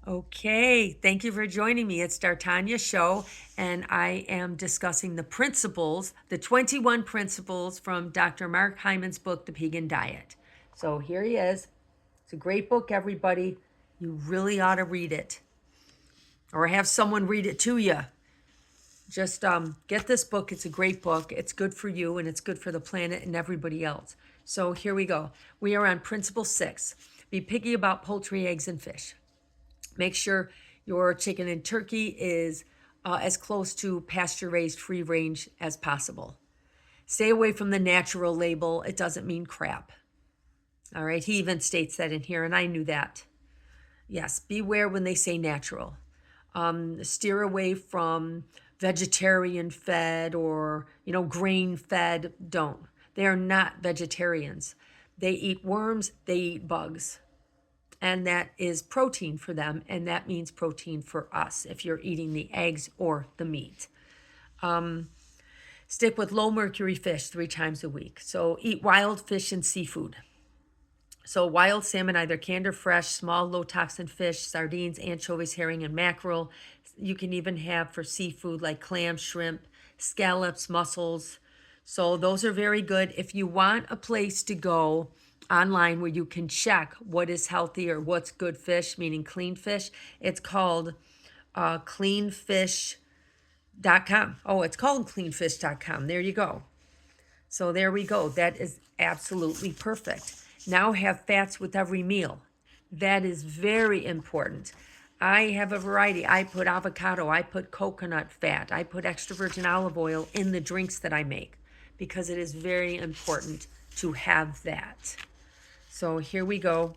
Okay, thank you for joining me. It's D'Artagnan Show, and I am discussing the principles, the 21 principles from Dr. Marc Hyman's book, The Pegan Diet. So here he is. It's a great book, everybody. You really ought to read it or have someone read it to you. Just get this book. It's a great book. It's good for you and it's good for the planet and everybody else. So here we go. We are on Principle 6. Be picky about poultry, eggs, and fish. Make sure your chicken and turkey is as close to pasture raised free range as possible. Stay away from the natural label. It doesn't mean crap. All right. He even states that in here, and I knew that. Yes. Beware when they say natural. Steer away from vegetarian fed or, grain fed. Don't. They are not vegetarians. They eat worms, they eat bugs. And that is protein for them, and that means protein for us if you're eating the eggs or the meat. Stick with low mercury fish 3 times a week. So eat wild fish and seafood. So wild salmon, either canned or fresh, small low toxin fish, sardines, anchovies, herring, and mackerel. You can even have for seafood like clams, shrimp, scallops, mussels. So those are very good. If you want a place to go online where you can check what is healthy or what's good fish, meaning clean fish, it's called cleanfish.com. Oh, it's called cleanfish.com. There you go. So there we go. That is absolutely perfect. Now have fats with every meal. That is very important. I have a variety. I put avocado, I put coconut fat, I put extra virgin olive oil in the drinks that I make because it is very important to have that. So here we go.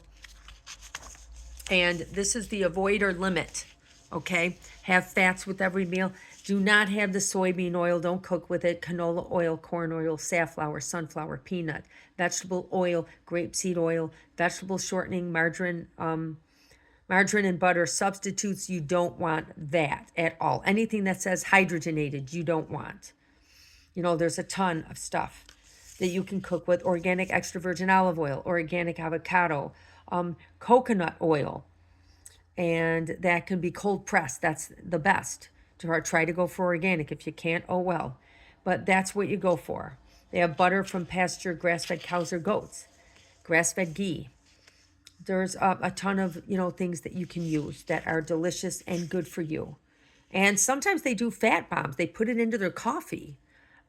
And this is the avoid or limit. Okay. Have fats with every meal. Do not have the soybean oil. Don't cook with it. Canola oil, corn oil, safflower, sunflower, peanut, vegetable oil, grapeseed oil, vegetable shortening, margarine and butter substitutes. You don't want that at all. Anything that says hydrogenated, you don't want. There's a ton of stuff that you can cook with. Organic extra virgin olive oil, organic avocado, coconut oil, and that can be cold pressed. That's the best. Try to go for organic. If you can't, oh well. But that's what you go for. They have butter from pasture grass-fed cows or goats, grass-fed ghee. There's a ton of, things that you can use that are delicious and good for you. And sometimes they do fat bombs. They put it into their coffee.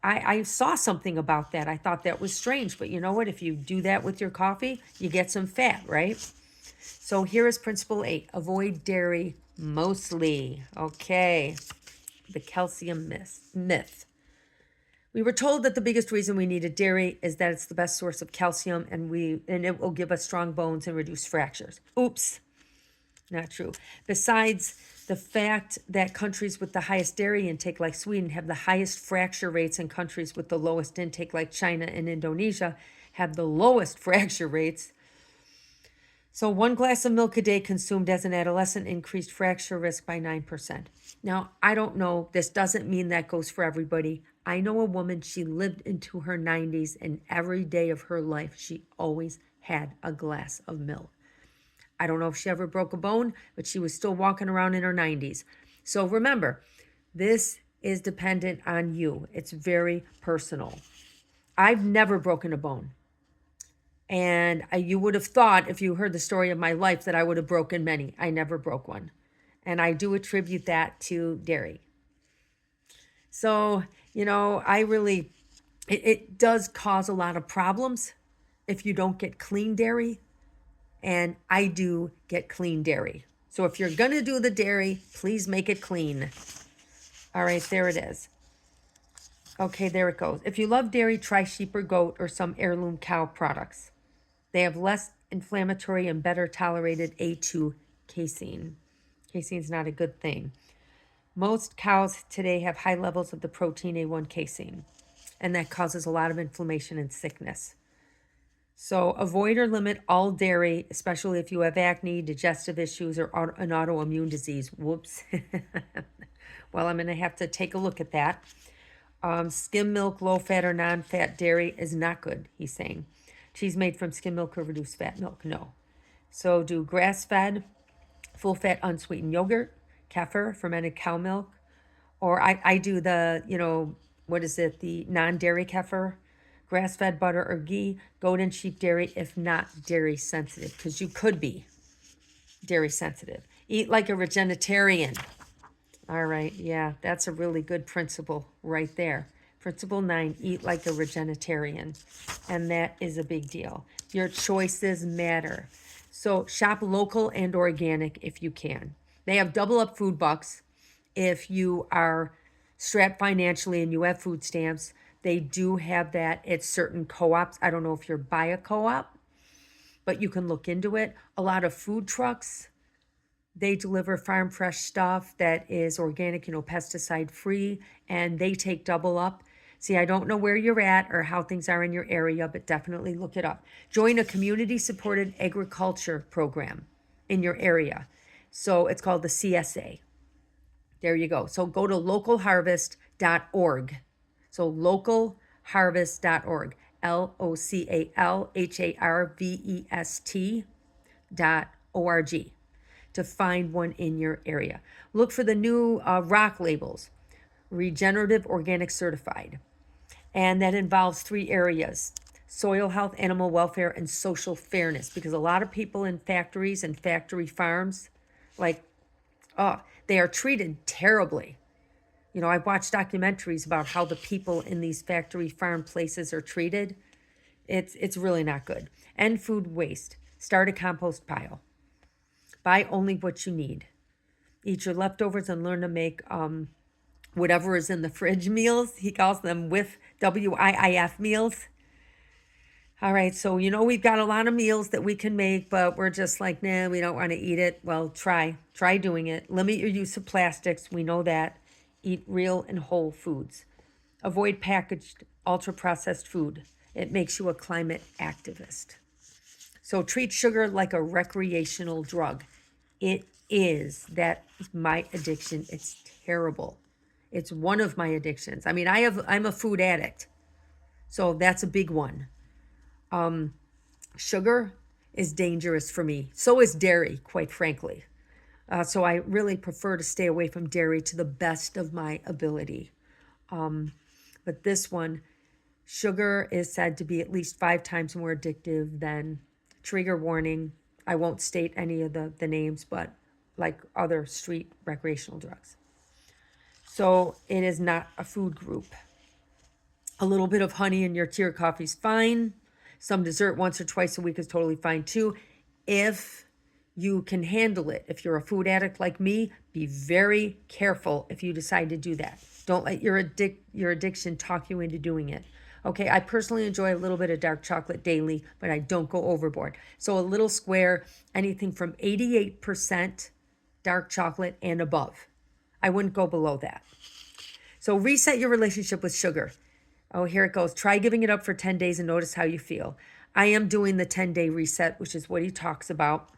I saw something about that. I thought that was strange, but you know what? If you do that with your coffee, you get some fat, right? So here is principle 8. Avoid dairy mostly. Okay. The calcium myth. We were told that the biggest reason we needed dairy is that it's the best source of calcium and it will give us strong bones and reduce fractures. Oops. Not true. Besides the fact that countries with the highest dairy intake, like Sweden, have the highest fracture rates, and countries with the lowest intake, like China and Indonesia, have the lowest fracture rates. So 1 glass of milk a day consumed as an adolescent increased fracture risk by 9%. Now, I don't know. This doesn't mean that goes for everybody. I know a woman, she lived into her 90s, and every day of her life, she always had a glass of milk. I don't know if she ever broke a bone, but she was still walking around in her 90s. So remember, this is dependent on you. It's very personal. I've never broken a bone. And you would have thought, if you heard the story of my life, that I would have broken many. I never broke one. And I do attribute that to dairy. So, it does cause a lot of problems if you don't get clean dairy. And I do get clean dairy. So if you're going to do the dairy, please make it clean. All right, there it is. Okay, there it goes. If you love dairy, try sheep or goat or some heirloom cow products. They have less inflammatory and better tolerated A2 casein. Casein is not a good thing. Most cows today have high levels of the protein A1 casein, and that causes a lot of inflammation and sickness. So avoid or limit all dairy, especially if you have acne, digestive issues, or an autoimmune disease. Whoops. Well, I'm going to have to take a look at that. Skim milk, low-fat or non-fat dairy is not good, he's saying. Cheese made from skim milk or reduced fat milk, no. So do grass-fed, full-fat unsweetened yogurt, kefir, fermented cow milk, or I do the, what is it, the non-dairy kefir, grass-fed butter or ghee, goat and sheep dairy if not dairy sensitive, because you could be dairy sensitive. Eat like a vegetarian. All right, yeah, that's a really good principle right there. Principle 9, eat like a vegetarian. And that is a big deal. Your choices matter. So shop local and organic if you can. They have double up food bucks if you are strapped financially and you have food stamps. They do have that at certain co-ops. I don't know if you're by a co-op, but you can look into it. A lot of food trucks, they deliver farm fresh stuff that is organic, pesticide free, and they take double up. See, I don't know where you're at or how things are in your area, but definitely look it up. Join a community supported agriculture program in your area. So it's called the CSA. There you go. So go to localharvest.org. So localharvest.org. localharvest.org to find one in your area. Look for the new rock labels, regenerative organic certified. And that involves 3 areas: soil health, animal welfare, and social fairness. Because a lot of people in factories and factory farms, they are treated terribly. I've watched documentaries about how the people in these factory farm places are treated. It's really not good. End food waste. Start a compost pile. Buy only what you need. Eat your leftovers and learn to make whatever is in the fridge meals. He calls them WIIF meals. All right, so we've got a lot of meals that we can make, but we're just like, nah, we don't want to eat it. Well, try doing it. Limit your use of plastics. We know that. Eat real and whole foods. Avoid packaged, ultra-processed food. It makes you a climate activist. So treat sugar like a recreational drug. It is. That's my addiction. It's terrible. It's one of my addictions. I mean, I'm a food addict, so that's a big one. Sugar is dangerous for me. So is dairy, quite frankly. So I really prefer to stay away from dairy to the best of my ability. But this one, sugar is said to be at least 5 times more addictive than, trigger warning, I won't state any of the names, but like other street recreational drugs. So it is not a food group. A little bit of honey in your tea or coffee is fine. Some dessert once or twice a week is totally fine too, if you can handle it. If you're a food addict like me, be very careful if you decide to do that. Don't let your addiction talk you into doing it. Okay, I personally enjoy a little bit of dark chocolate daily, but I don't go overboard. So a little square, anything from 88% dark chocolate and above. I wouldn't go below that. So reset your relationship with sugar. Oh, here it goes. Try giving it up for 10 days and notice how you feel. I am doing the 10-day reset, which is what he talks about.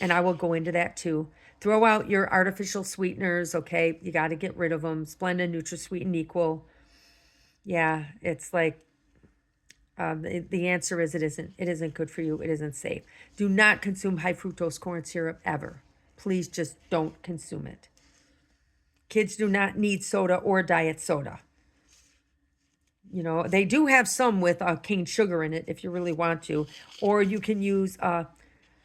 And I will go into that too. Throw out your artificial sweeteners, okay? You got to get rid of them. Splenda, NutraSweet, and Equal. Yeah, it's like the answer is it isn't. It isn't good for you. It isn't safe. Do not consume high fructose corn syrup ever. Please just don't consume it. Kids do not need soda or diet soda. They do have some with cane sugar in it if you really want to. Or you can use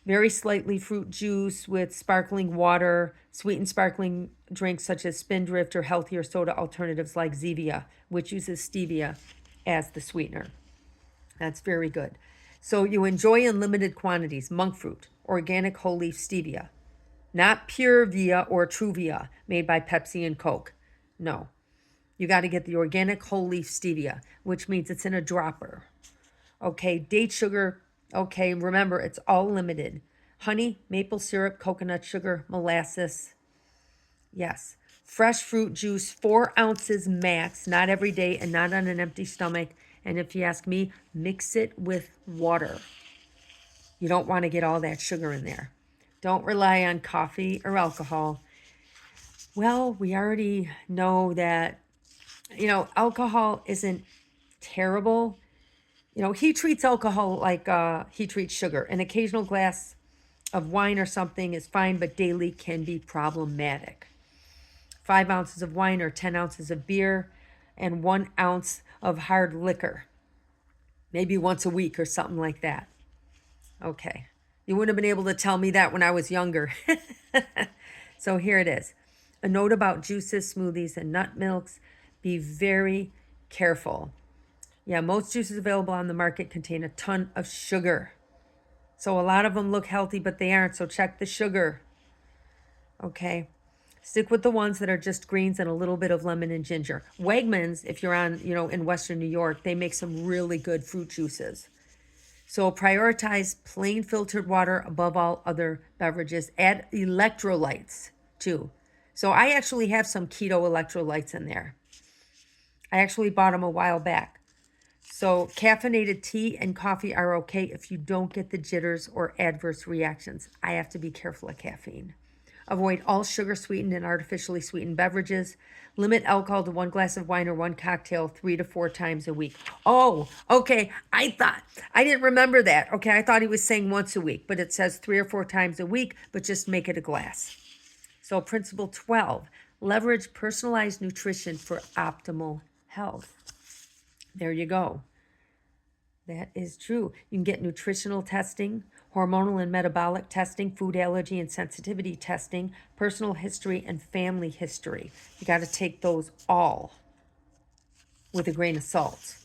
very slightly fruit juice with sparkling water, sweetened sparkling drinks such as Spindrift, or healthier soda alternatives like Zevia, which uses stevia as the sweetener. That's very good. So you enjoy in limited quantities monk fruit, organic whole leaf stevia, not pure via or Truvia made by Pepsi and Coke. No. You got to get the organic whole leaf stevia, which means it's in a dropper. Okay, date sugar. Okay, remember, it's all limited. Honey, maple syrup, coconut sugar, molasses. Yes. Fresh fruit juice, 4 ounces max, not every day and not on an empty stomach. And if you ask me, mix it with water. You don't want to get all that sugar in there. Don't rely on coffee or alcohol. Well, we already know that, alcohol isn't terrible. He treats alcohol like he treats sugar. An occasional glass of wine or something is fine, but daily can be problematic. 5 ounces of wine or 10 ounces of beer and 1 ounce of hard liquor. Maybe once a week or something like that. Okay. You wouldn't have been able to tell me that when I was younger. So here it is. A note about juices, smoothies, and nut milks. Be very careful. Yeah, most juices available on the market contain a ton of sugar. So a lot of them look healthy, but they aren't. So check the sugar. Okay. Stick with the ones that are just greens and a little bit of lemon and ginger. Wegmans, if you're on, in Western New York, they make some really good fruit juices. So prioritize plain filtered water above all other beverages. Add electrolytes too. So I actually have some keto electrolytes in there. I actually bought them a while back. So caffeinated tea and coffee are okay if you don't get the jitters or adverse reactions. I have to be careful of caffeine. Avoid all sugar-sweetened and artificially sweetened beverages. Limit alcohol to 1 glass of wine or 1 cocktail 3 to 4 times a week. Oh, okay. I didn't remember that. Okay, I thought he was saying once a week, but it says 3 or 4 times a week, but just make it a glass. So principle 12, leverage personalized nutrition for optimal health. There you go. That is true. You can get nutritional testing, hormonal and metabolic testing, food allergy and sensitivity testing, personal history, and family history. You got to take those all with a grain of salt.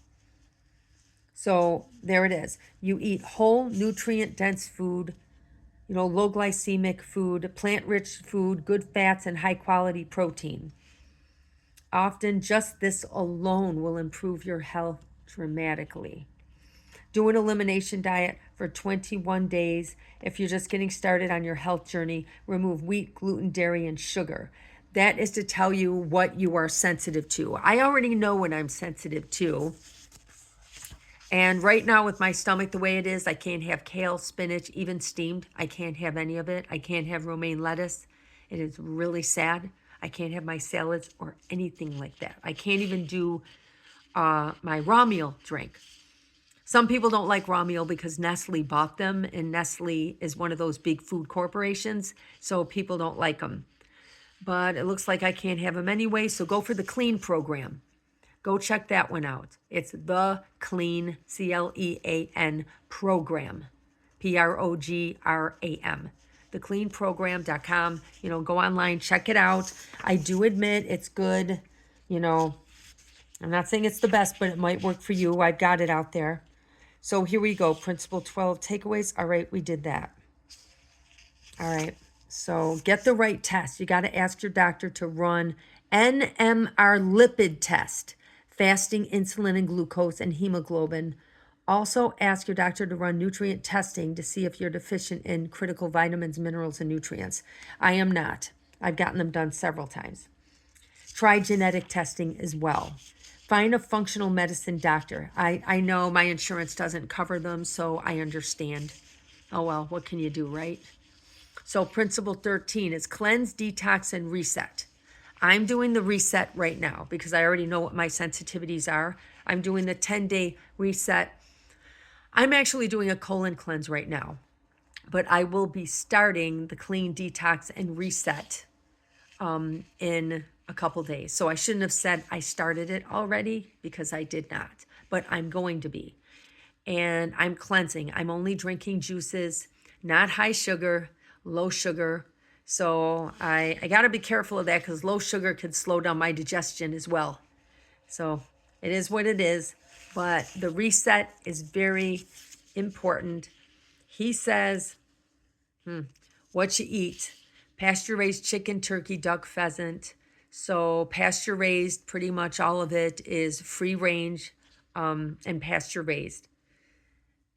So there it is. You eat whole, nutrient-dense food, low glycemic food, plant-rich food, good fats, and high-quality protein. Often just this alone will improve your health dramatically. Do an elimination diet for 21 days. If you're just getting started on your health journey, remove wheat, gluten, dairy, and sugar. That is to tell you what you are sensitive to. I already know what I'm sensitive to. And right now with my stomach the way it is, I can't have kale, spinach, even steamed. I can't have any of it. I can't have romaine lettuce. It is really sad. I can't have my salads or anything like that. I can't even do my raw meal drink. Some people don't like raw meal because Nestle bought them, and Nestle is one of those big food corporations, so people don't like them. But it looks like I can't have them anyway, so go for the clean program. Go check that one out. It's the clean, CLEAN program, PROGRAM. Thecleanprogram.com. Go online, check it out. I do admit it's good. I'm not saying it's the best, but it might work for you. I've got it out there. So here we go. Principle 12 takeaways. All right, we did that. All right. So get the right test. You got to ask your doctor to run NMR lipid test, fasting insulin and glucose and hemoglobin. Also ask your doctor to run nutrient testing to see if you're deficient in critical vitamins, minerals, and nutrients. I am not. I've gotten them done several times. Try genetic testing as well. Find a functional medicine doctor. I know my insurance doesn't cover them, so I understand. Oh well, what can you do, right? So principle 13 is cleanse, detox, and reset. I'm doing the reset right now because I already know what my sensitivities are. I'm doing the 10-day reset. I'm actually doing a colon cleanse right now, but I will be starting the clean, detox, and reset in a couple days. So I shouldn't have said I started it already because I did not, but I'm going to be. And I'm cleansing. I'm only drinking juices, not high sugar, low sugar. So I got to be careful of that because low sugar could slow down my digestion as well. So it is what it is, but the reset is very important. He says, what you eat. Pasture-raised chicken, turkey, duck, pheasant. So pasture-raised, pretty much all of it is free range and pasture-raised.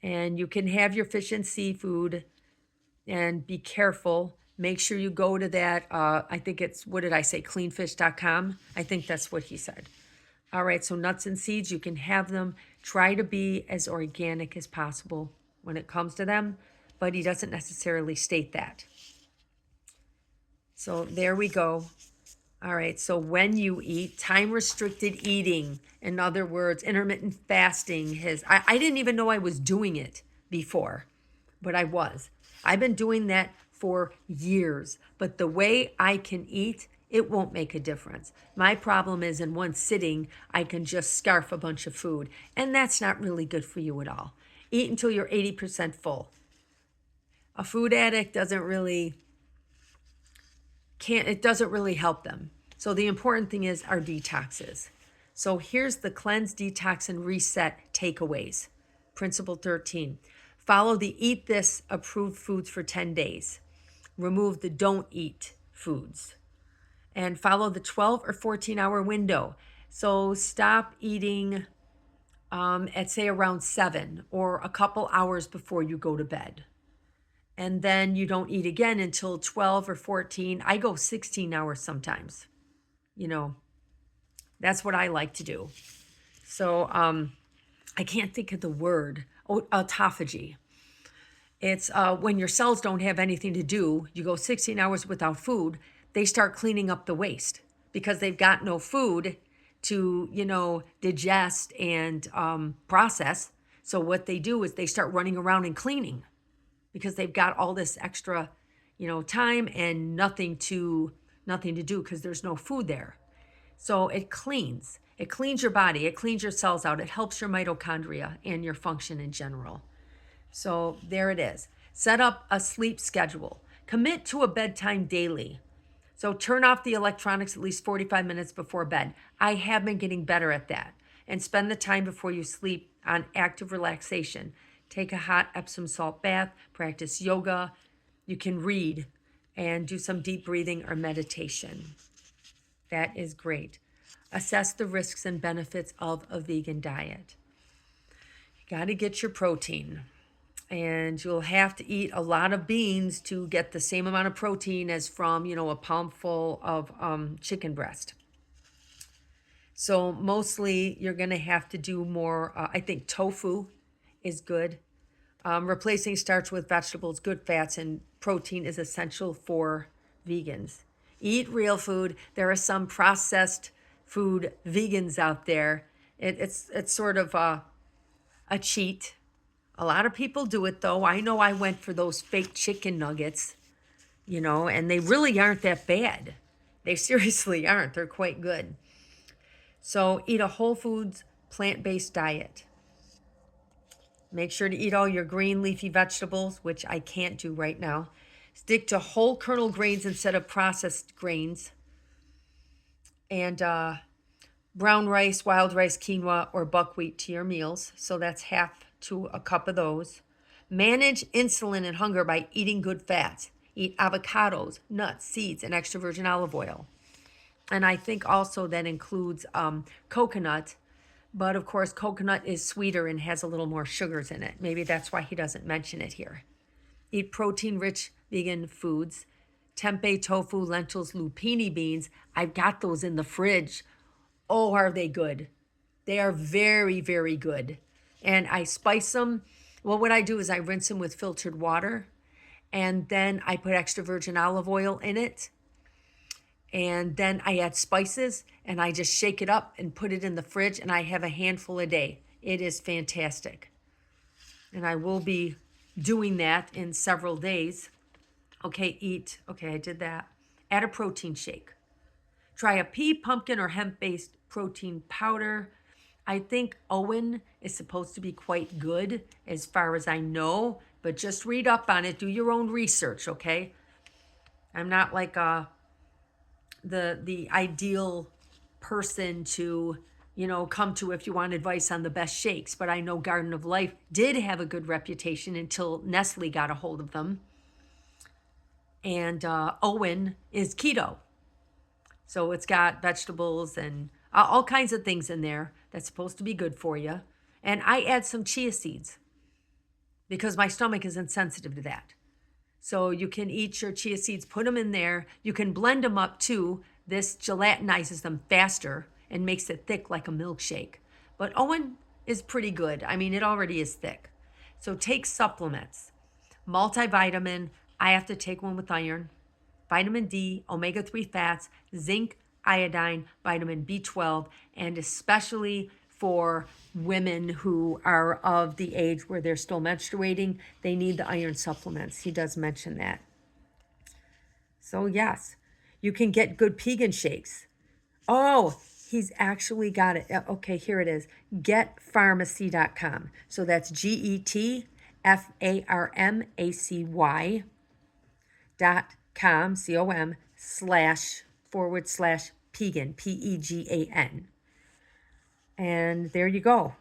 And you can have your fish and seafood and be careful. Make sure you go to that, I think it's, what did I say, cleanfish.com? I think that's what he said. All right, so nuts and seeds, you can have them. Try to be as organic as possible when it comes to them, but he doesn't necessarily state that. So there we go. All right, so when you eat, time-restricted eating, in other words, intermittent fasting, I didn't even know I was doing it before, but I was. I've been doing that for years, but the way I can eat, it won't make a difference. My problem is in one sitting, I can just scarf a bunch of food, and that's not really good for you at all. Eat until you're 80% full. A food addict it doesn't really help them. So the important thing is our detoxes. So here's the cleanse, detox, and reset takeaways. Principle 13. Follow the eat this approved foods for 10 days. Remove the don't eat foods. And follow the 12 or 14-hour window. So stop eating at say around 7 or a couple hours before you go to bed. And then you don't eat again until 12 or 14. I go 16 hours sometimes. That's what I like to do. So I can't think of the word. Autophagy. It's when your cells don't have anything to do, you go 16 hours without food, they start cleaning up the waste because they've got no food to, digest and process. So what they do is they start running around and cleaning because they've got all this extra, time and nothing to do because there's no food there. So it cleans your body, it cleans your cells out, it helps your mitochondria and your function in general. So there it is. Set up a sleep schedule. Commit to a bedtime daily. So turn off the electronics at least 45 minutes before bed. I have been getting better at that. And spend the time before you sleep on active relaxation. Take a hot Epsom salt bath, practice yoga. You can read and do some deep breathing or meditation. That is great. Assess the risks and benefits of a vegan diet. You got to get your protein. And you'll have to eat a lot of beans to get the same amount of protein as from, a palmful of chicken breast. So mostly you're going to have to do more. I think tofu is good. Replacing starch with vegetables, good fats, and protein is essential for vegans. Eat real food. There are some processed food vegans out there. It's sort of a cheat. A lot of people do it though. I know I went for those fake chicken nuggets, and they really aren't that bad. They seriously aren't. They're quite good. So eat a whole foods, plant-based diet. Make sure to eat all your green leafy vegetables, which I can't do right now. Stick to whole kernel grains instead of processed grains. And brown rice, wild rice, quinoa, or buckwheat to your meals. So that's half to a cup of those. Manage insulin and hunger by eating good fats. Eat avocados, nuts, seeds, and extra virgin olive oil. And I think also that includes coconut. But of course, coconut is sweeter and has a little more sugars in it. Maybe that's why he doesn't mention it here. Eat protein-rich vegan foods. Tempeh, tofu, lentils, lupini beans. I've got those in the fridge. Oh, are they good? They are very, very good. And I spice them. Well, what I do is I rinse them with filtered water. And then I put extra virgin olive oil in it. And then I add spices and I just shake it up and put it in the fridge. And I have a handful a day. It is fantastic. And I will be doing that in several days. Okay, I did that. Add a protein shake. Try a pea, pumpkin, or hemp-based protein powder. I think Owen is supposed to be quite good as far as I know, but just read up on it. Do your own research, okay? I'm not like the ideal person to, come to if you want advice on the best shakes, but I know Garden of Life did have a good reputation until Nestle got a hold of them. And Owen is keto. So it's got vegetables and all kinds of things in there that's supposed to be good for you. And I add some chia seeds because my stomach is insensitive to that. So you can eat your chia seeds, put them in there. You can blend them up too. This gelatinizes them faster and makes it thick like a milkshake. But Owen is pretty good. I mean, it already is thick. So take supplements. Multivitamin. I have to take one with iron. Vitamin D, omega-3 fats, zinc, iodine, vitamin B12, and especially for women who are of the age where they're still menstruating. They need the iron supplements. He does mention that. So yes, you can get good Pegan shakes. Oh, he's actually got it. Okay, here it is. Getfarmacy.com. So that's GETFARMACY.com, com//Pegan, Pegan. And there you go.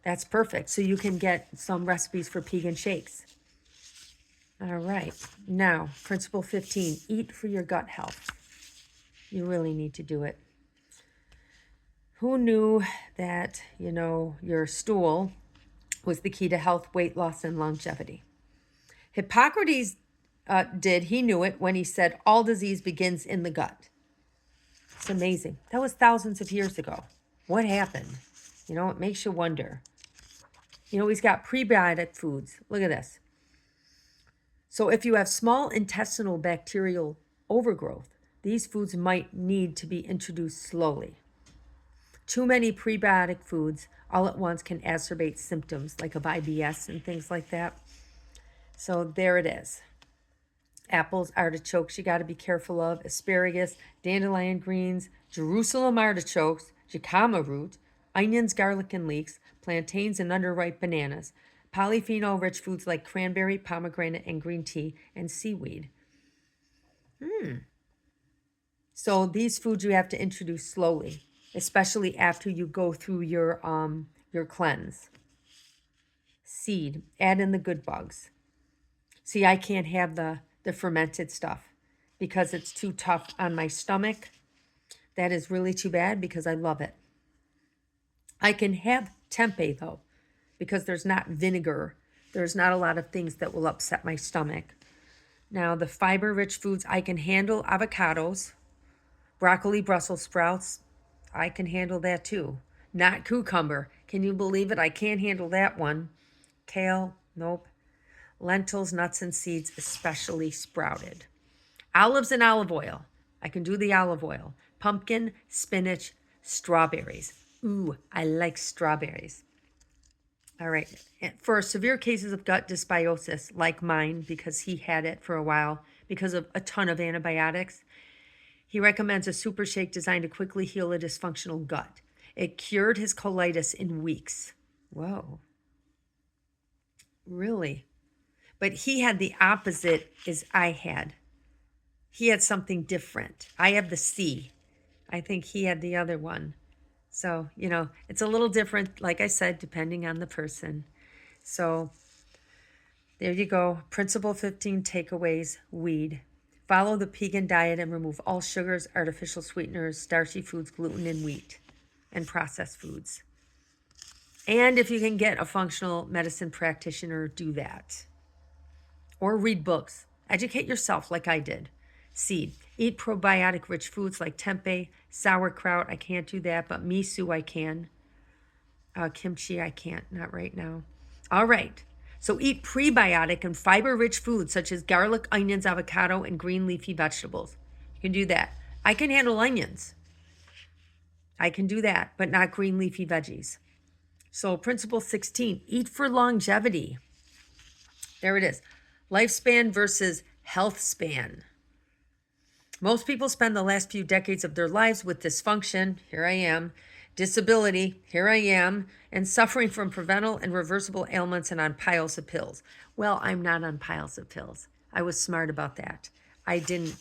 That's perfect. So you can get some recipes for Pegan shakes. All right. Now, principle 15, eat for your gut health. You really need to do it. Who knew that, your stool was the key to health, weight loss, and longevity? Hippocrates did. He knew it when he said all disease begins in the gut. It's amazing. That was thousands of years ago. What happened? It makes you wonder. He's got prebiotic foods. Look at this. So if you have small intestinal bacterial overgrowth, these foods might need to be introduced slowly. Too many prebiotic foods all at once can exacerbate symptoms like of IBS and things like that. So there it is. Apples, artichokes, you got to be careful of. Asparagus, dandelion greens, Jerusalem artichokes, jicama root, onions, garlic, and leeks, plantains, and underripe bananas. Polyphenol-rich foods like cranberry, pomegranate, and green tea, and seaweed. So these foods you have to introduce slowly, especially after you go through your cleanse. Seed, add in the good bugs. See, I can't have the fermented stuff because it's too tough on my stomach. That is really too bad because I love it. I can have tempeh though, because there's not vinegar. There's not a lot of things that will upset my stomach. Now, the fiber-rich foods, I can handle avocados, broccoli, Brussels sprouts. I can handle that too. Not cucumber. Can you believe it? I can't handle that one. Kale, nope. Lentils, nuts, and seeds, especially sprouted. Olives and olive oil. I can do the olive oil. Pumpkin, spinach, strawberries. Ooh, I like strawberries. All right. For severe cases of gut dysbiosis, like mine, because he had it for a while because of a ton of antibiotics, he recommends a super shake designed to quickly heal a dysfunctional gut. It cured his colitis in weeks. Whoa. Really? But he had the opposite as I had. He had something different. I have the C. I think he had the other one. So, it's a little different, like I said, depending on the person. So there you go. Principle 15 takeaways, weed. Follow the Pegan diet and remove all sugars, artificial sweeteners, starchy foods, gluten, and wheat, and processed foods. And if you can get a functional medicine practitioner, do that. Or read books. Educate yourself like I did. Seed. Eat probiotic-rich foods like tempeh, sauerkraut. I can't do that, but miso I can. Kimchi I can't, not right now. All right. So eat prebiotic and fiber-rich foods such as garlic, onions, avocado, and green leafy vegetables. You can do that. I can handle onions. I can do that, but not green leafy veggies. So principle 16, eat for longevity. There it is. Lifespan versus health span. Most people spend the last few decades of their lives with dysfunction, here I am, disability, here I am, and suffering from preventable and reversible ailments and on piles of pills. Well, I'm not on piles of pills. I was smart about that. I didn't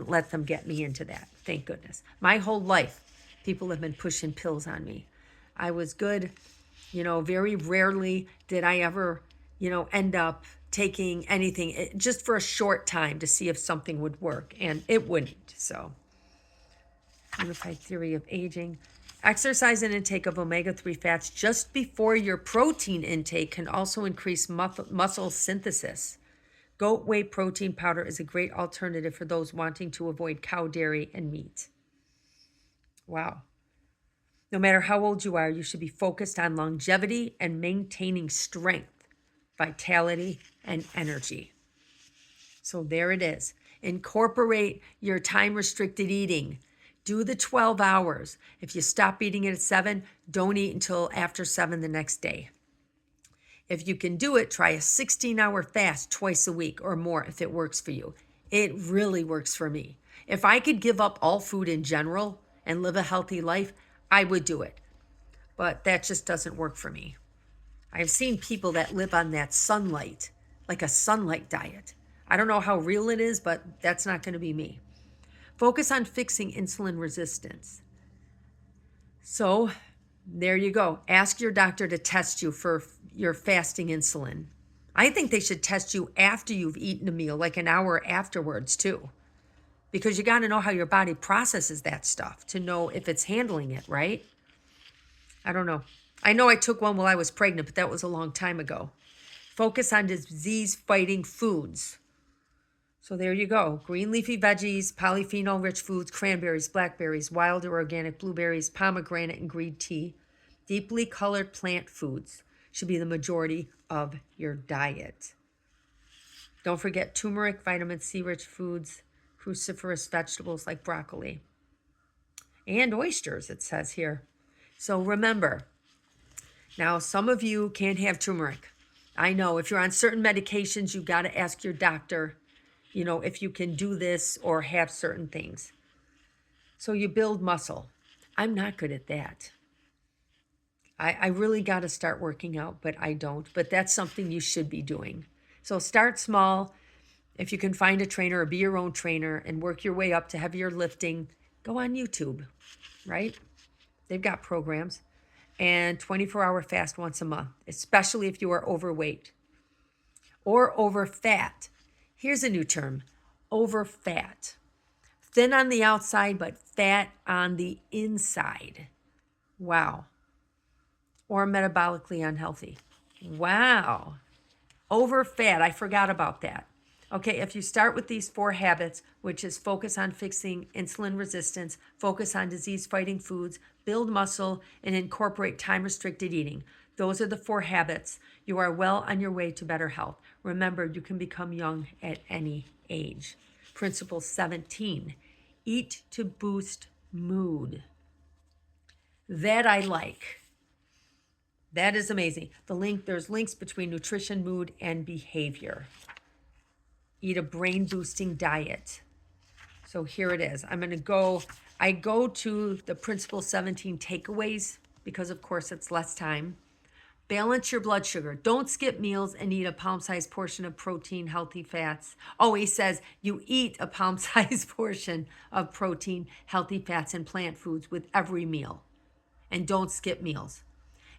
let them get me into that, thank goodness. My whole life, people have been pushing pills on me. I was good, very rarely did I ever, end up taking anything just for a short time to see if something would work, and it wouldn't. So, unified theory of aging. Exercise and intake of omega-3 fats just before your protein intake can also increase muscle synthesis. Goat whey protein powder is a great alternative for those wanting to avoid cow dairy and meat. Wow. No matter how old you are, you should be focused on longevity and maintaining strength, vitality, and energy. So there it is. Incorporate your time-restricted eating. Do the 12 hours. If you stop eating it at 7, don't eat until after 7 the next day. If you can do it, try a 16-hour fast twice a week or more if it works for you. It really works for me. If I could give up all food in general and live a healthy life, I would do it. But that just doesn't work for me. I've seen people that live on that sunlight, like a sunlight diet. I don't know how real it is, but that's not going to be me. Focus on fixing insulin resistance. So there you go. Ask your doctor to test you for your fasting insulin. I think they should test you after you've eaten a meal, like an hour afterwards too, because you got to know how your body processes that stuff to know if it's handling it, right? I don't know. I know I took one while I was pregnant, but that was a long time ago. Focus on disease-fighting foods. So there you go. Green leafy veggies, polyphenol-rich foods, cranberries, blackberries, wild or organic blueberries, pomegranate, and green tea. Deeply colored plant foods should be the majority of your diet. Don't forget turmeric, vitamin C-rich foods, cruciferous vegetables like broccoli, and oysters, it says here. So remember, now some of you can't have turmeric. I know if you're on certain medications, you got to ask your doctor, if you can do this or have certain things. So you build muscle. I'm not good at that. I really got to start working out, but I don't. But that's something you should be doing. So start small. If you can find a trainer or be your own trainer and work your way up to heavier lifting, go on YouTube, right? They've got programs. And 24-hour fast once a month, especially if you are overweight or over fat. Here's a new term, over fat. Thin on the outside, but fat on the inside. Wow. Or metabolically unhealthy. Wow. Over fat, I forgot about that. Okay, if you start with these 4 habits, which is focus on fixing insulin resistance, focus on disease-fighting foods, build muscle, and incorporate time-restricted eating. Those are the 4 habits. You are well on your way to better health. Remember, you can become young at any age. Principle 17, eat to boost mood. That I like. That is amazing. There's links between nutrition, mood, and behavior. Eat a brain-boosting diet. So here it is. I go to the Principle 17 takeaways because, of course, it's less time. Balance your blood sugar. Don't skip meals and eat a palm-sized portion of protein, healthy fats. Oh, he says you eat a palm-sized portion of protein, healthy fats, and plant foods with every meal. And don't skip meals.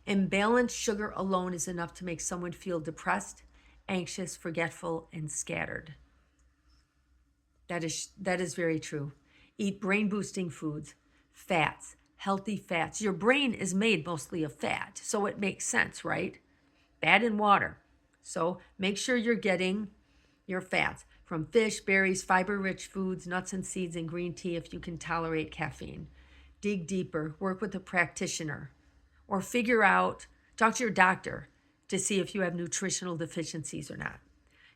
Imbalanced sugar alone is enough to make someone feel depressed, anxious, forgetful, and scattered. That is very true. Eat brain-boosting foods, fats, healthy fats. Your brain is made mostly of fat, so it makes sense, right? Fat and water. So make sure you're getting your fats from fish, berries, fiber-rich foods, nuts and seeds, and green tea if you can tolerate caffeine. Dig deeper. Work with a practitioner. Or talk to your doctor to see if you have nutritional deficiencies or not.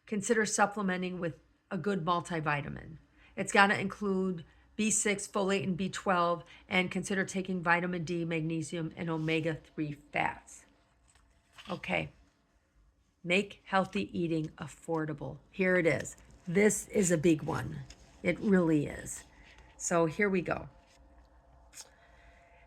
Consider supplementing with a good multivitamin. It's got to include B6, folate, and B12, and consider taking vitamin D, magnesium, and omega-3 fats. Okay. Make healthy eating affordable. Here it is. This is a big one. It really is. So here we go.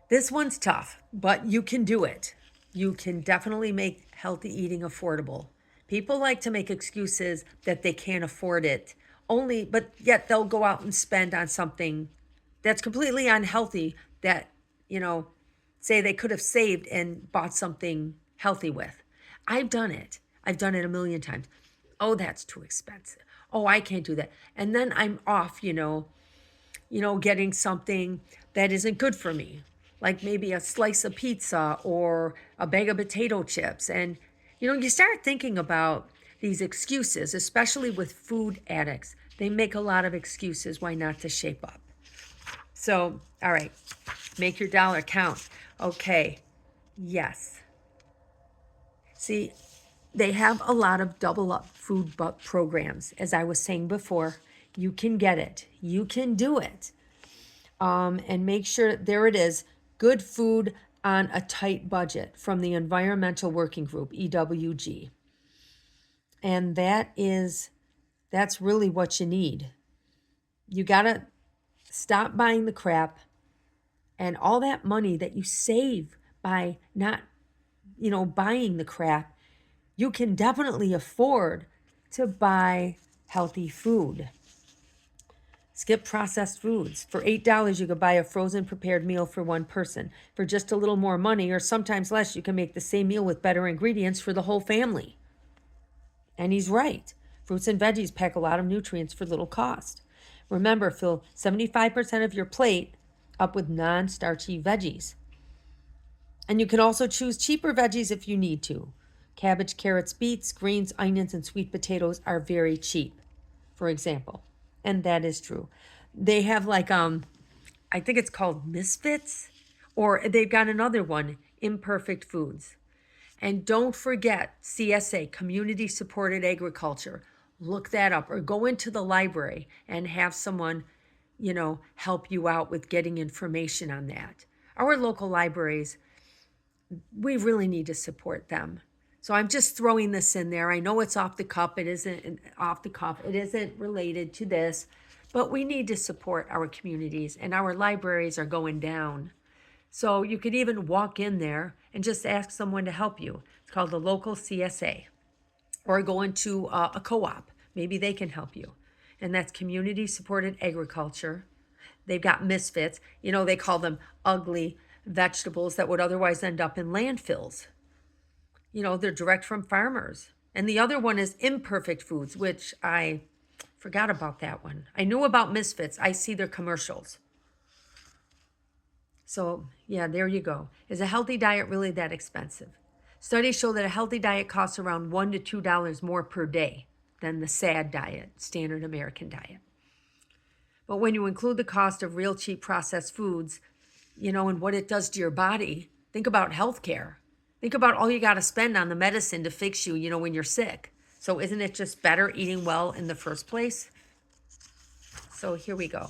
This one's tough, but you can do it. You can definitely make healthy eating affordable. People like to make excuses that they can't afford it, but yet they'll go out and spend on something that's completely unhealthy that, say they could have saved and bought something healthy with. I've done it. I've done it a million times. Oh, that's too expensive. Oh, I can't do that. And then I'm off, getting something that isn't good for me, like maybe a slice of pizza or a bag of potato chips. And, you start thinking about these excuses, especially with food addicts. They make a lot of excuses why not to shape up. So, all right, make your dollar count. Okay, yes. See, they have a lot of double up food programs. As I was saying before, you can get it. You can do it. And make sure, there it is, good food on a tight budget from the Environmental Working Group, EWG. And that's really what you need. You got to stop buying the crap, and all that money that you save by not, buying the crap, you can definitely afford to buy healthy food. Skip processed foods. For $8, you could buy a frozen prepared meal for one person. For just a little more money, or sometimes less, you can make the same meal with better ingredients for the whole family. And he's right. Fruits and veggies pack a lot of nutrients for little cost. Remember, fill 75% of your plate up with non-starchy veggies. And you can also choose cheaper veggies if you need to. Cabbage, carrots, beets, greens, onions, and sweet potatoes are very cheap, for example. And that is true. They have I think it's called Misfits, or they've got another one, Imperfect Foods. And don't forget CSA, Community Supported Agriculture. Look that up, or go into the library and have someone, help you out with getting information on that. Our local libraries, we really need to support them. So I'm just throwing this in there. I know it's off the cuff. It isn't off the cuff. It isn't related to this, but we need to support our communities, and our libraries are going down. So you could even walk in there and just ask someone to help you. It's called the local CSA, or go into a co-op. Maybe they can help you. And that's Community Supported Agriculture. They've got Misfits. They call them ugly vegetables that would otherwise end up in landfills. They're direct from farmers. And the other one is Imperfect Foods, which I forgot about that one. I knew about Misfits. I see their commercials. So, yeah, there you go. Is a healthy diet really that expensive? Studies show that a healthy diet costs around $1 to $2 more per day than the SAD diet, standard American diet. But when you include the cost of real cheap processed foods, and what it does to your body, think about healthcare. Think about all you got to spend on the medicine to fix you, when you're sick. So isn't it just better eating well in the first place? So here we go.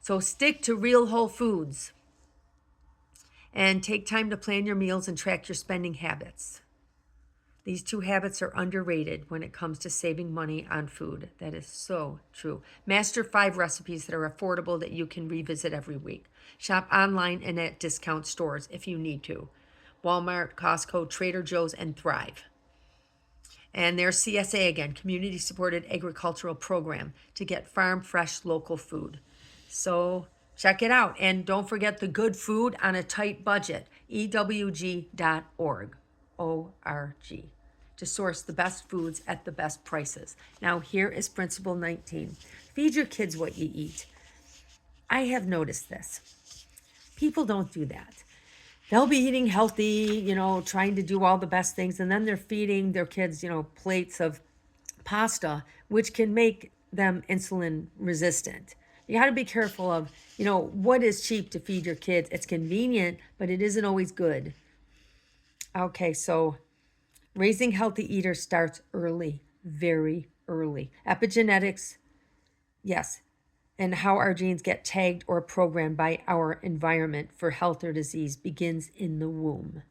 So stick to real whole foods and take time to plan your meals and track your spending habits. These two habits are underrated when it comes to saving money on food. That is so true. Master 5 recipes that are affordable that you can revisit every week. Shop online and at discount stores if you need to. Walmart, Costco, Trader Joe's, and Thrive. And there's CSA again, Community Supported Agricultural Program, to get farm fresh local food. So check it out. And don't forget the good food on a tight budget, ewg.org, O-R-G, to source the best foods at the best prices. Now here is Principle 19. Feed your kids what you eat. I have noticed this. People don't do that. They'll be eating healthy, trying to do all the best things, and then they're feeding their kids, plates of pasta, which can make them insulin resistant. You got to be careful of, what is cheap to feed your kids. It's convenient, but it isn't always good. Okay, so raising healthy eaters starts early, very early. Epigenetics, yes, and how our genes get tagged or programmed by our environment for health or disease begins in the womb.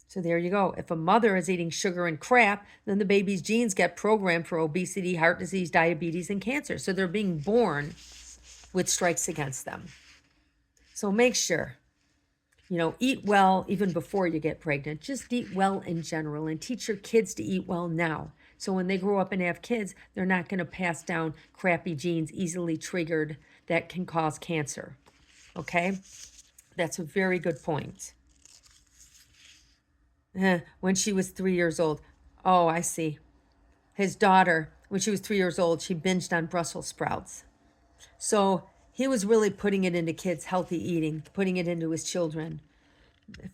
So there you go. If a mother is eating sugar and crap, then the baby's genes get programmed for obesity, heart disease, diabetes, and cancer. So they're being born with strikes against them. So make sure, eat well even before you get pregnant. Just eat well in general, and teach your kids to eat well now. So when they grow up and have kids, they're not going to pass down crappy genes easily triggered that can cause cancer. Okay? That's a very good point. When she was 3 years old. Oh, I see. His daughter, when she was 3 years old, she binged on Brussels sprouts. So he was really putting it into kids' healthy eating, putting it into his children.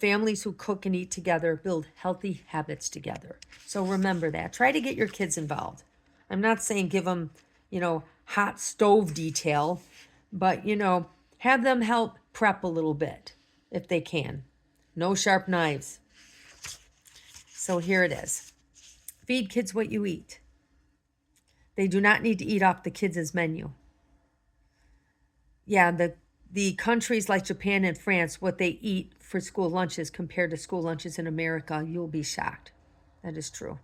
Families who cook and eat together build healthy habits together. So remember that. Try to get your kids involved. I'm not saying give them, hot stove detail, but, have them help prep a little bit if they can. No sharp knives. So here it is. Feed kids what you eat. They do not need to eat off the kids' menu. Yeah, the countries like Japan and France, what they eat for school lunches compared to school lunches in America, you'll be shocked. That is true.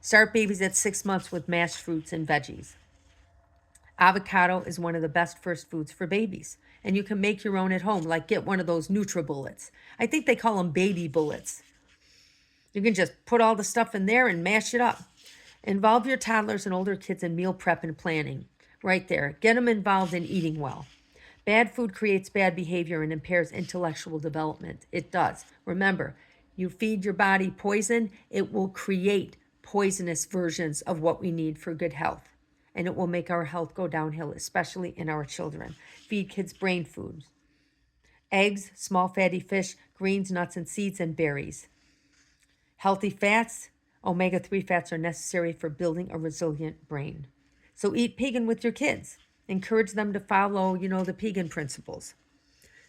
Start babies at 6 months with mashed fruits and veggies. Avocado is one of the best first foods for babies. And you can make your own at home, like get one of those NutriBullets. I think they call them baby bullets. You can just put all the stuff in there and mash it up. Involve your toddlers and older kids in meal prep and planning. Right there. Get them involved in eating well. Bad food creates bad behavior and impairs intellectual development. It does. Remember, you feed your body poison, it will create poisonous versions of what we need for good health. And it will make our health go downhill, especially in our children. Feed kids brain foods: eggs, small fatty fish, greens, nuts and seeds, and berries. Healthy fats, omega-3 fats are necessary for building a resilient brain. So eat Pegan with your kids. Encourage them to follow, the Pegan principles.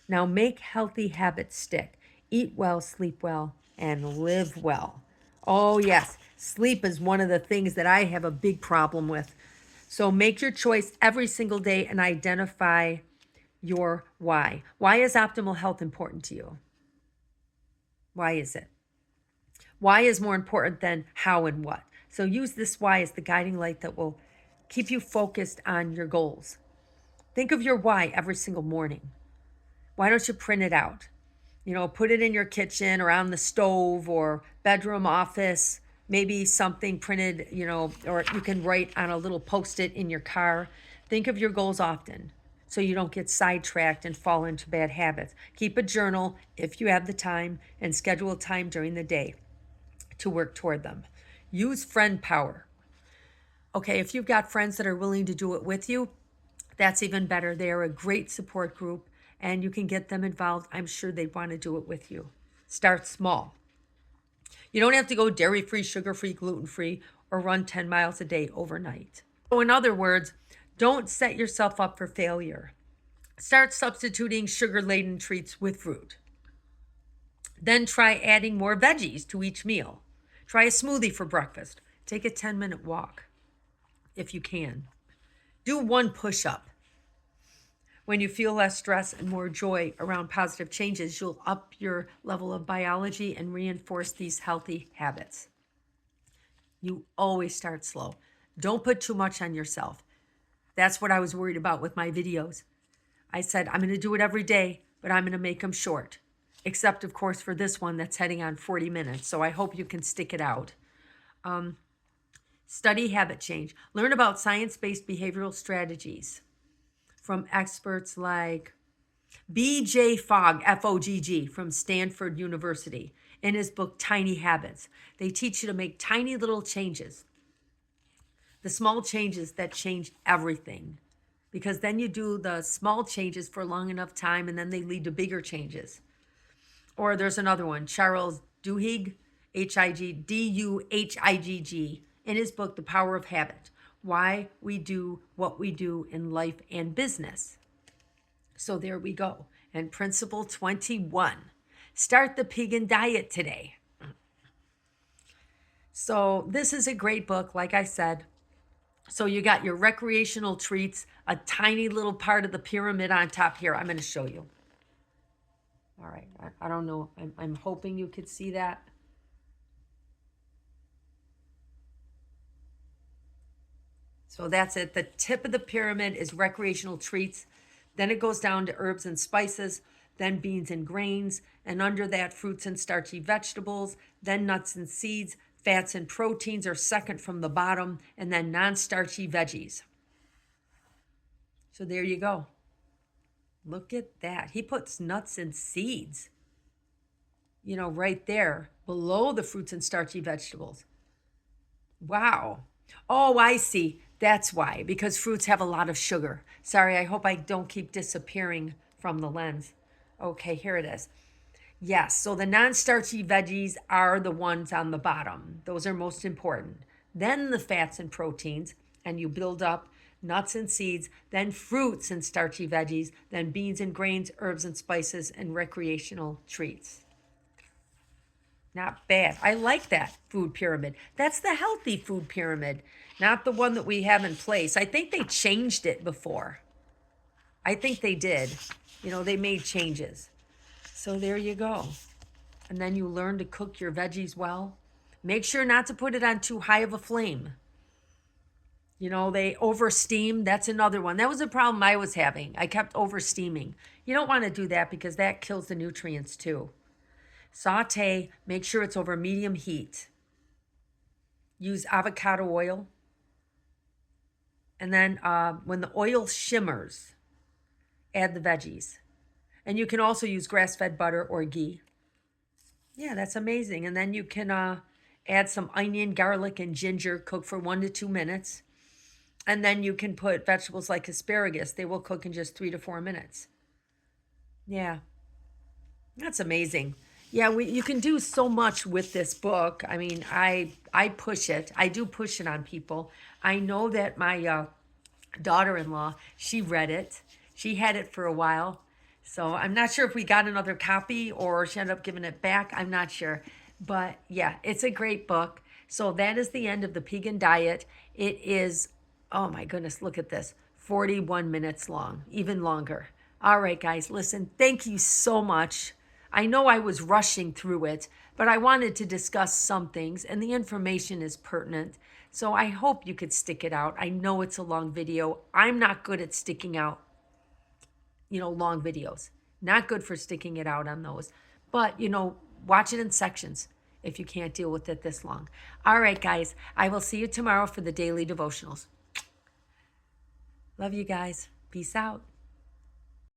Now make healthy habits stick. Eat well, sleep well, and live well. Oh, yes, sleep is one of the things that I have a big problem with. So make your choice every single day and identify your why. Why is optimal health important to you? Why is it? Why is more important than how and what. So use this why as the guiding light that will keep you focused on your goals. Think of your why every single morning. Why don't you print it out? Put it in your kitchen or on the stove or bedroom, office, maybe something printed, or you can write on a little post-it in your car. Think of your goals often so you don't get sidetracked and fall into bad habits. Keep a journal if you have the time and schedule time during the day to work toward them. Use friend power. Okay, if you've got friends that are willing to do it with you, that's even better. They are a great support group and you can get them involved. I'm sure they'd want to do it with you. Start small. You don't have to go dairy-free, sugar-free, gluten-free, or run 10 miles a day overnight. So in other words, don't set yourself up for failure. Start substituting sugar-laden treats with fruit. Then try adding more veggies to each meal. Try a smoothie for breakfast. Take a 10-minute walk if you can. Do one push-up. When you feel less stress and more joy around positive changes, you'll up your level of biology and reinforce these healthy habits. You always start slow. Don't put too much on yourself. That's what I was worried about with my videos. I said, I'm going to do it every day, but I'm going to make them short. Except, of course, for this one that's heading on 40 minutes. So I hope you can stick it out. Study habit change. Learn about science-based behavioral strategies from experts like B.J. Fogg, F-O-G-G, from Stanford University, in his book, Tiny Habits. They teach you to make tiny little changes. The small changes that change everything. Because then you do the small changes for a long enough time and then they lead to bigger changes. Or there's another one, Charles Duhigg, D-U-H-I-G-G, in his book, The Power of Habit. Why we do what we do in life and business. So there we go. And principle 21, start the Pegan diet today. So this is a great book, like I said. So you got your recreational treats, a tiny little part of the pyramid on top here. I'm going to show you. All right. I don't know. I'm hoping you could see that. So that's it. The tip of the pyramid is recreational treats. Then it goes down to herbs and spices, then beans and grains, and under that, fruits and starchy vegetables, then nuts and seeds, fats and proteins are second from the bottom, and then non-starchy veggies. So there you go. Look at that. He puts nuts and seeds, right there below the fruits and starchy vegetables. Wow. Oh, I see. That's why, because fruits have a lot of sugar. Sorry, I hope I don't keep disappearing from the lens. Okay, here it is. Yes, so the non-starchy veggies are the ones on the bottom. Those are most important. Then the fats and proteins, and you build up nuts and seeds, then fruits and starchy veggies, then beans and grains, herbs and spices, and recreational treats. Not bad. I like that food pyramid. That's the healthy food pyramid, not the one that we have in place. I think they changed it before. I think they did. They made changes. So there you go. And then you learn to cook your veggies well. Make sure not to put it on too high of a flame. They over steam. That's another one. That was a problem I was having. I kept over steaming. You don't want to do that because that kills the nutrients too. Saute, make sure it's over medium heat. Use avocado oil. And then when the oil shimmers, add the veggies. And you can also use grass-fed butter or ghee. Yeah, that's amazing. And then you can add some onion, garlic, and ginger, cook for 1 to 2 minutes. And then you can put vegetables like asparagus. They will cook in just 3 to 4 minutes. Yeah, that's amazing. Yeah, you can do so much with this book. I mean, I push it. I do push it on people. I know that my daughter-in-law, she read it. She had it for a while. So I'm not sure if we got another copy or she ended up giving it back. I'm not sure. But yeah, it's a great book. So that is the end of the Pegan diet. It is, oh my goodness, look at this, 41 minutes long, even longer. All right, guys, listen, thank you so much. I know I was rushing through it, but I wanted to discuss some things, and the information is pertinent. So I hope you could stick it out. I know it's a long video. I'm not good at sticking out, long videos. Not good for sticking it out on those. But, watch it in sections if you can't deal with it this long. All right, guys, I will see you tomorrow for the daily devotionals. Love you guys. Peace out.